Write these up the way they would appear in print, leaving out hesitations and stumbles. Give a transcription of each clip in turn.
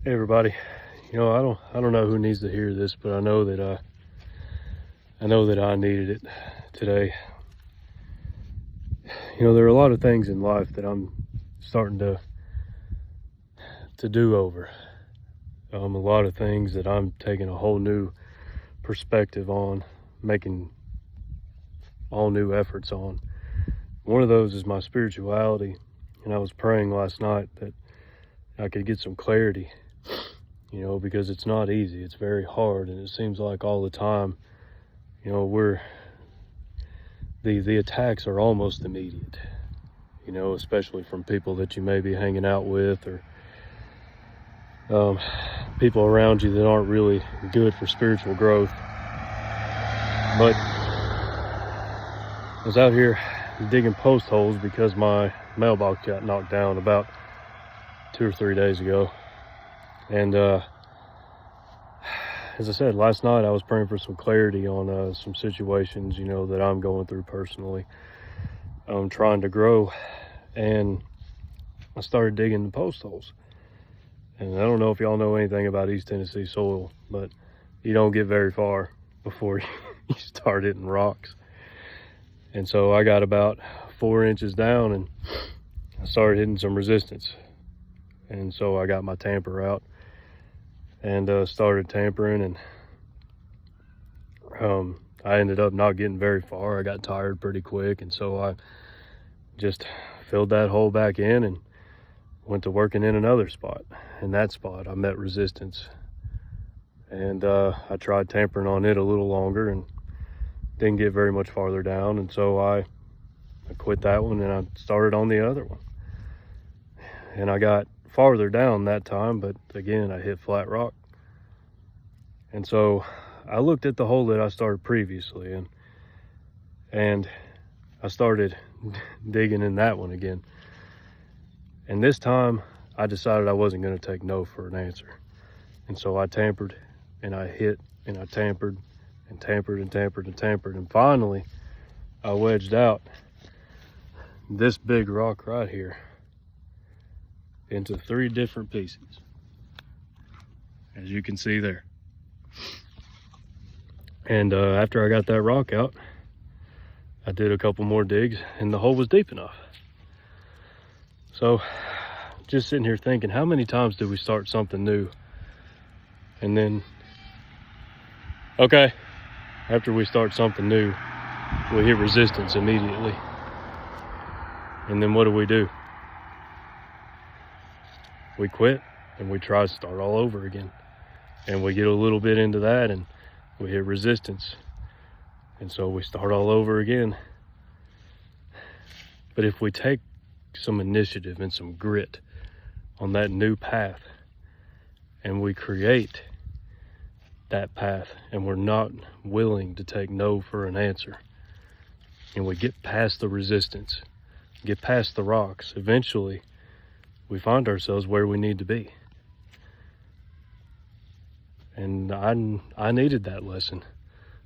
Hey everybody, I don't know who needs to hear this, but I know that I needed it today. There are a lot of things in life that I'm starting to do over. A lot of things that I'm taking a whole new perspective on, making all new efforts on. One of those is my spirituality, and I was praying last night that I could get some clarity. Because it's not easy, it's very hard, and it seems like all the time, the attacks are almost immediate, especially from people that you may be hanging out with, or people around you that aren't really good for spiritual growth. But I was out here digging post holes because my mailbox got knocked down about 2 or 3 days ago. And as I said, last night I was praying for some clarity on some situations, that I'm going through personally. I'm trying to grow, and I started digging the post holes. And I don't know if y'all know anything about East Tennessee soil, but you don't get very far before you start hitting rocks. And so I got about 4 inches down, and I started hitting some resistance. And so I got my tamper out and started tampering, and I ended up not getting very far. I got tired pretty quick, and so I just filled that hole back in and went to working in another spot. In that spot I met resistance, and I tried tampering on it a little longer and didn't get very much farther down, and so I quit that one and I started on the other one. And I got farther down that time, but again I hit flat rock. And so I looked at the hole that I started previously and I started digging in that one again. And this time I decided I wasn't going to take no for an answer. And so I tampered and I hit and I tampered and tampered and tampered and tampered, and finally I wedged out this big rock right here into 3 different pieces, as you can see there. And after I got that rock out, I did a couple more digs and the hole was deep enough. So just sitting here thinking, how many times do we start something new and then, okay, after we start something new, we hit resistance immediately. And then what do? We quit and we try to start all over again. And we get a little bit into that and we hit resistance. And so we start all over again. But if we take some initiative and some grit on that new path, and we create that path, and we're not willing to take no for an answer, and we get past the resistance, get past the rocks, eventually we find ourselves where we need to be. And I needed that lesson,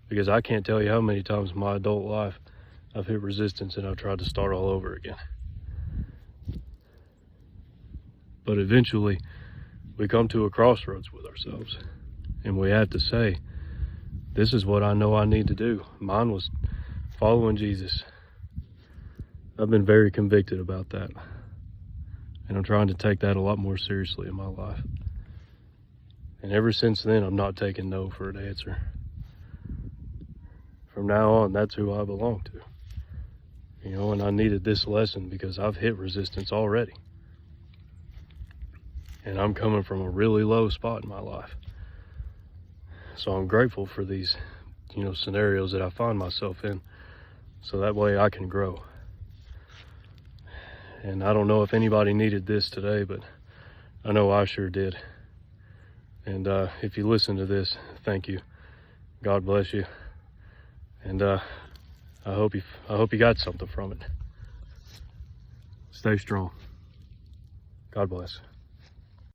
because I can't tell you how many times in my adult life I've hit resistance and I've tried to start all over again. But eventually we come to a crossroads with ourselves, and we have to say, this is what I know I need to do. Mine was following Jesus. I've been very convicted about that, and I'm trying to take that a lot more seriously in my life. And ever since then, I'm not taking no for an answer. From now on, that's who I belong to. And I needed this lesson because I've hit resistance already. And I'm coming from a really low spot in my life. So I'm grateful for these, scenarios that I find myself in, so that way I can grow. And I don't know if anybody needed this today, but I know I sure did. And if you listen to this, thank you. God bless you. And I hope you got something from it. Stay strong. God bless.